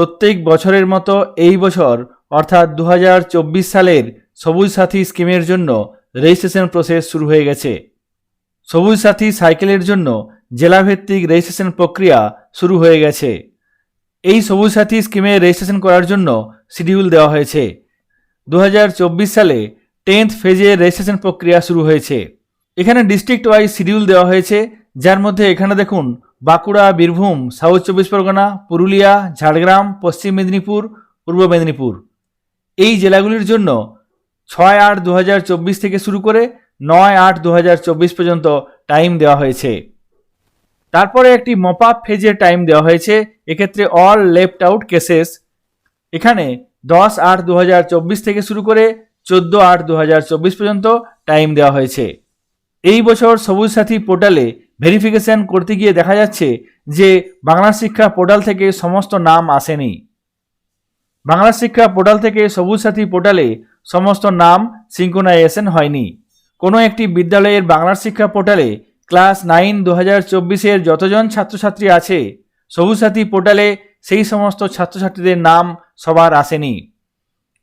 প্রত্যেক বছরের মতো এই বছর অর্থাৎ 2024 সালের সবুজ সাথী স্কিমের জন্য রেজিস্ট্রেশন প্রসেস শুরু হয়ে গেছে। সবুজ সাথী সাইকেলের জন্য জেলাভিত্তিক রেজিস্ট্রেশন প্রক্রিয়া শুরু হয়ে গেছে। এই সবুজ সাথী স্কিমে রেজিস্ট্রেশন করার জন্য শিডিউল দেওয়া হয়েছে। 2024 সালে 10th ফেজের রেজিস্ট্রেশন প্রক্রিয়া শুরু হয়েছে। এখানে ডিস্ট্রিক্ট ওয়াইজ শিডিউল দেওয়া হয়েছে, যার মধ্যে এখানে দেখুন বাঁকুড়া, বীরভূম, সাউথ 24 পরগনা, পুরুলিয়া, ঝাড়গ্রাম, পশ্চিম মেদিনীপুর, পূর্ব মেদিনীপুর এই জেলাগুলির জন্য 6/8/2024 থেকে শুরু করে 9/8/2024 পর্যন্ত টাইম দেওয়া হয়েছে। তারপরে একটি মপ আপ ফেজের টাইম দেওয়া হয়েছে, এক্ষেত্রে অল লেফট আউট কেসেস। এখানে 10/8/2024 থেকে শুরু করে 14/8/2024 পর্যন্ত টাইম দেওয়া হয়েছে। এই বছর সবুজ সাথী পোর্টালে ভেরিফিকেশন করতে গিয়ে দেখা যাচ্ছে যে বাংলা শিক্ষা পোর্টাল থেকে সমস্ত নাম আসেনি। বাংলা শিক্ষা পোর্টাল থেকে সবুজ সাথী পোর্টালে সমস্ত নাম সিঙ্ক্রোনাইজেশন হয়নি। কোনো একটি বিদ্যালয়ের বাংলা শিক্ষা পোর্টালে ক্লাস 9 2024-এর যতজন ছাত্রছাত্রী আছে সবুজ সাথী পোর্টালে সেই সমস্ত ছাত্রছাত্রীদের নাম সবার আসেনি।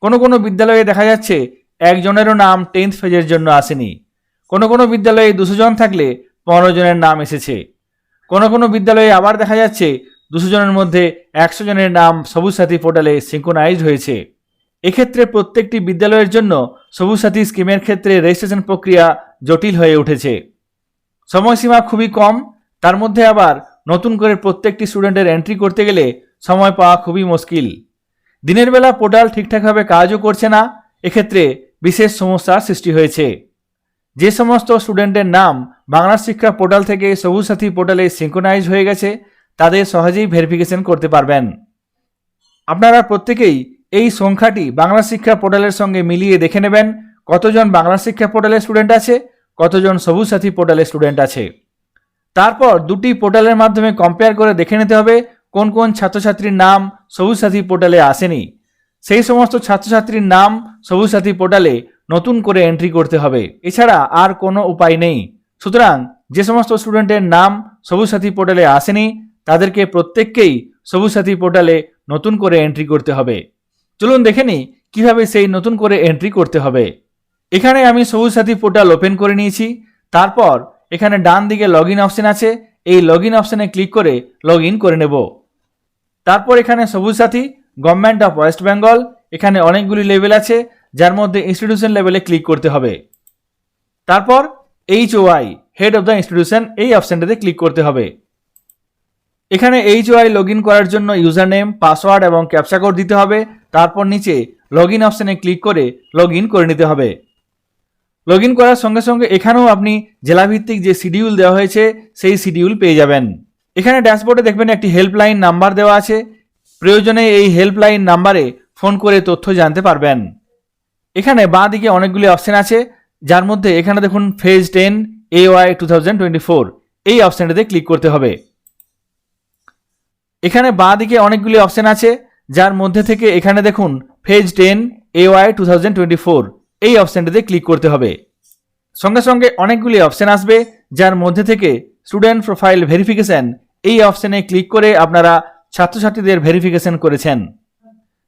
কোনো বিদ্যালয়ে দেখা যাচ্ছে একজনেরও নাম 10th ফেজের জন্য আসেনি। কোনো বিদ্যালয়ে 200 জন থাকলে 15 জনের নাম এসেছে। কোনো বিদ্যালয়ে আবার দেখা যাচ্ছে 200 জনের মধ্যে 100 জনের নাম সবুজ সাথী পোর্টালে সিঙ্ক্রোনাইজড হয়েছে। এক্ষেত্রে প্রত্যেকটি বিদ্যালয়ের জন্য সবুজ সাথী স্কিমের ক্ষেত্রে রেজিস্ট্রেশন প্রক্রিয়া জটিল হয়ে উঠেছে। সময়সীমা খুবই কম, তার মধ্যে আবার নতুন করে প্রত্যেকটি স্টুডেন্টের এন্ট্রি করতে গেলে সময় পাওয়া খুবই মুশকিল। দিনের বেলা পোর্টাল ঠিকঠাকভাবে কাজও করছে না, এক্ষেত্রে বিশেষ সমস্যার সৃষ্টি হয়েছে। যে সমস্ত স্টুডেন্টের নাম বাংলা শিক্ষা পোর্টাল থেকে সবুজ সাথী পোর্টালে সিঙ্ক্রোনাইজ হয়ে গেছে তাদের সহজেই ভেরিফিকেশন করতে পারবেন। আপনারা প্রত্যেকেই এই সংখ্যাটি বাংলা শিক্ষা পোর্টালের সঙ্গে মিলিয়ে দেখে নেবেন কতজন বাংলা শিক্ষা পোর্টালের স্টুডেন্ট আছে, কতজন সবুজ সাথী পোর্টালের স্টুডেন্ট আছে। তারপর দুটি পোর্টালের মাধ্যমে কম্পেয়ার করে দেখে নিতে হবে কোন কোন ছাত্রছাত্রীর নাম সবুজ সাথী পোর্টালে আসেনি। সেই সমস্ত ছাত্রছাত্রীর নাম সবুজ সাথী পোর্টালে নতুন করে এন্ট্রি করতে হবে, এছাড়া আর কোনো উপায় নেই। সুতরাং যে সমস্ত স্টুডেন্টের নাম সবুজ সাথী পোর্টালে আসেনি তাদেরকে প্রত্যেককেই সবুজ সাথী পোর্টালে নতুন করে এন্ট্রি করতে হবে। চলুন দেখে নিই কীভাবে সেই নতুন করে এন্ট্রি করতে হবে। এখানে আমি সবুজ সাথী পোর্টাল ওপেন করে নিয়েছি। তারপর এখানে ডান দিকে লগ ইন অপশন আছে, এই লগ ইন অপশানে ক্লিক করে লগ ইন করে নেব। তারপর এখানে সবুজ সাথী গভর্নমেন্ট অফ ওয়েস্ট বেঙ্গল, এখানে অনেকগুলি লেভেল আছে যার মধ্যে ইনস্টিটিউশন লেভেলে ক্লিক করতে হবে। তারপর HOI head of the institution এই অপশানটাতে ক্লিক করতে হবে। এখানে HOI লগ ইন করার জন্য ইউজার নেম, পাসওয়ার্ড এবং ক্যাপচা কোড দিতে হবে। তারপর নিচে লগ ইন অপশানে ক্লিক করে লগ ইন করে নিতে হবে। লগ ইন করার সঙ্গে সঙ্গে এখানেও আপনি জেলাভিত্তিক যে শিডিউল দেওয়া হয়েছে সেই শিডিউল পেয়ে যাবেন। এখানে ড্যাশবোর্ডে দেখবেন একটি হেল্পলাইন নাম্বার দেওয়া আছে, প্রয়োজনে এই হেল্পলাইন নাম্বারে ফোন করে তথ্য জানতে পারবেন। এখানে বাঁ দিকে অনেকগুলি অপশান আছে, যার মধ্যে এখানে দেখুন ফেজ 10 AY 2024 এই অপশানটাতে ক্লিক করতে হবে। এখানে বাঁ দিকে অনেকগুলি অপশান আছে, যার মধ্যে থেকে এখানে দেখুন ফেজ 10 AY 2024 এই অপশানটাতে ক্লিক করতে হবে। সঙ্গে সঙ্গে অনেকগুলি অপশান আসবে, যার মধ্যে থেকে স্টুডেন্ট প্রোফাইল ভেরিফিকেশন এই অপশানে ক্লিক করে আপনারা ছাত্রছাত্রীদের ভেরিফিকেশন করেছেন।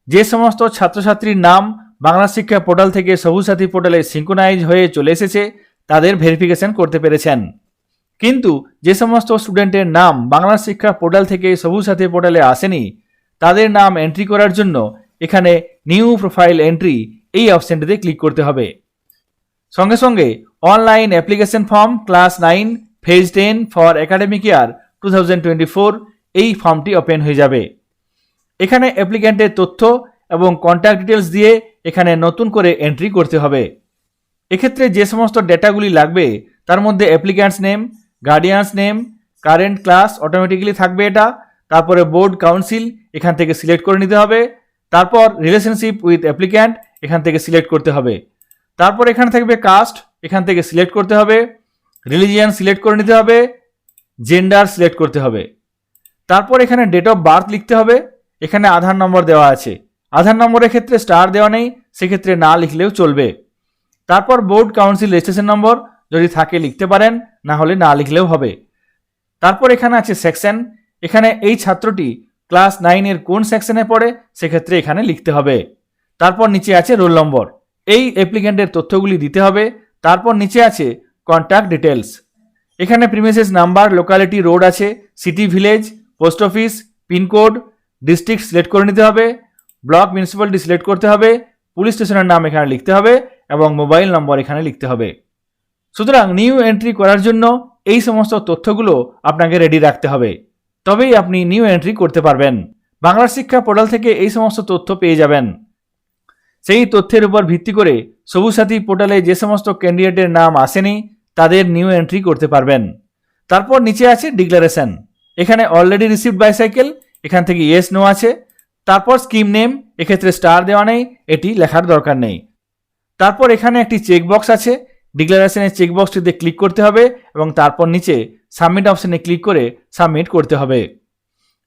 যে সমস্ত ছাত্রছাত্রীর নাম বাংলা শিক্ষা পোর্টাল থেকে সবুজ সাথী পোর্টালে সিঙ্ক্রোনাইজ হয়ে চলে এসেছে তাদের ভেরিফিকেশন করতে পেরেছেন। কিন্তু যে সমস্ত স্টুডেন্টের নাম বাংলা শিক্ষা পোর্টাল থেকে সবুজ সাথী পোর্টালে আসেনি তাদের নাম এন্ট্রি করার জন্য এখানে নিউ প্রোফাইল এন্ট্রি এই অপশানটিতে ক্লিক করতে হবে। সঙ্গে সঙ্গে online application form class 9 phase 10 for academic ইয়ার 2024 এই ফর্মটি ওপেন হয়ে যাবে। এখানে অ্যাপ্লিক্যান্টের তথ্য এবং কন্ট্যাক্ট ডিটেলস দিয়ে এখানে নতুন করে এন্ট্রি করতে হবে। এক্ষেত্রে যে সমস্ত ডেটাগুলি লাগবে তার মধ্যে applicants name, guardians name, current class automatically থাকবে এটা, তারপরে বোর্ড কাউন্সিল এখান থেকে সিলেক্ট করে নিতে হবে, তারপর রিলেশনশিপ উইথ অ্যাপ্লিক্যান্ট এখান থেকে সিলেক্ট করতে হবে, তারপর এখানে থাকবে কাস্ট এখান থেকে সিলেক্ট করতে হবে, রিলিজিয়ান সিলেক্ট করে নিতে হবে, জেন্ডার সিলেক্ট করতে হবে, তারপর এখানে ডেট অফ বার্থ লিখতে হবে। এখানে আধার নম্বর দেওয়া আছে, আধার নম্বরের ক্ষেত্রে স্টার দেওয়া নেই, সেক্ষেত্রে না লিখলেও চলবে। তারপর বোর্ড কাউন্সিল রেজিস্ট্রেশন নম্বর যদি থাকে লিখতে পারেন, না হলে না লিখলেও হবে। তারপর এখানে আছে সেকশন, এখানে এই ছাত্রটি ক্লাস 9 এর কোন সেকশনে পড়ে সেক্ষেত্রে এখানে লিখতে হবে। তারপর নিচে আছে রোল নম্বর, এই অ্যাপ্লিক্যান্টের তথ্যগুলি দিতে হবে। তারপর নিচে আছে কন্ট্যাক্ট ডিটেলস, এখানে প্রিমিসেস নাম্বার, লোকালিটি, রোড আছে, city, village, post office, pin code, district select করে নিতে হবে, ব্লক, মিউনিসিপ্যালিটি সিলেক্ট করতে হবে, পুলিশ স্টেশনের নাম এখানে লিখতে হবে এবং মোবাইল নম্বর এখানে লিখতে হবে। সুতরাং নিউ এন্ট্রি করার জন্য এই সমস্ত তথ্যগুলো আপনাকে রেডি রাখতে হবে, তবেই আপনি নিউ এন্ট্রি করতে পারবেন। বাংলা শিক্ষা পোর্টাল থেকে এই সমস্ত তথ্য পেয়ে যাবেন। সেই তথ্যের উপর ভিত্তি করে সবুজ সাথী পোর্টালে যে সমস্ত ক্যান্ডিডেটের নাম আসেনি তাদের নিউ এন্ট্রি করতে পারবেন। তারপর নিচে আছে ডিক্লারেশন, এখানে অলরেডি রিসিভড বাইসাইকেল, এখান থেকে ইয়েস নো আছে। তারপর স্কিম নেম, এক্ষেত্রে স্টার দেওয়া নেই, এটি লেখার দরকার নেই। তারপর এখানে একটি চেকবক্স আছে, ডিক্লারেশনের চেকবক্সটিতে ক্লিক করতে হবে এবং তারপর নিচে সাবমিট অপশনে ক্লিক করে সাবমিট করতে হবে।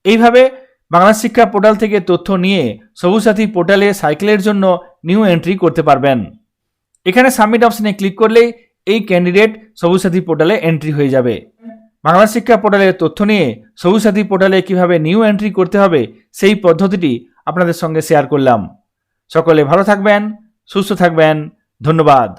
এইভাবে বাংলা শিক্ষা পোর্টাল থেকে তথ্য নিয়ে সবুজ সাথী পোর্টালে সাইকেলের জন্য নিউ এন্ট্রি করতে পারবেন। এখানে সাবমিট অপশনে ক্লিক করলেই এই ক্যান্ডিডেট সবুজ সাথী পোর্টালে এন্ট্রি হয়ে যাবে। বাংলা শিক্ষা পোর্টালের তথ্য নিয়ে সবুজ সাথী পোর্টালে কিভাবে নিউ এন্ট্রি করতে হবে সেই পদ্ধতিটি আপনাদের সঙ্গে শেয়ার করলাম। সকলে ভালো থাকবেন, সুস্থ থাকবেন, ধন্যবাদ।